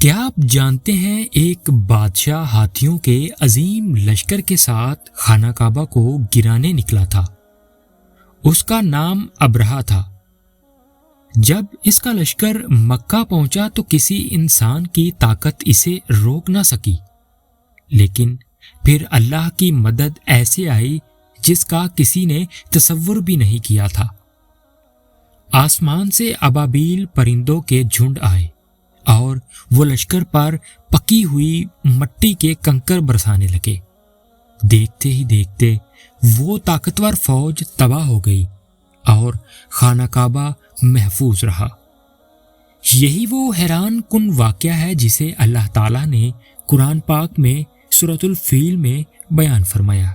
کیا آپ جانتے ہیں ایک بادشاہ ہاتھیوں کے عظیم لشکر کے ساتھ خانہ کعبہ کو گرانے نکلا تھا۔ اس کا نام ابرہہ تھا۔ جب اس کا لشکر مکہ پہنچا تو کسی انسان کی طاقت اسے روک نہ سکی، لیکن پھر اللہ کی مدد ایسے آئی جس کا کسی نے تصور بھی نہیں کیا تھا۔ آسمان سے ابابیل پرندوں کے جھنڈ آئے اور وہ لشکر پر پکی ہوئی مٹی کے کنکر برسانے لگے۔ دیکھتے ہی دیکھتے وہ طاقتور فوج تباہ ہو گئی اور خانہ کعبہ محفوظ رہا۔ یہی وہ حیران کن واقعہ ہے جسے اللہ تعالیٰ نے قرآن پاک میں سورۃ الفیل میں بیان فرمایا۔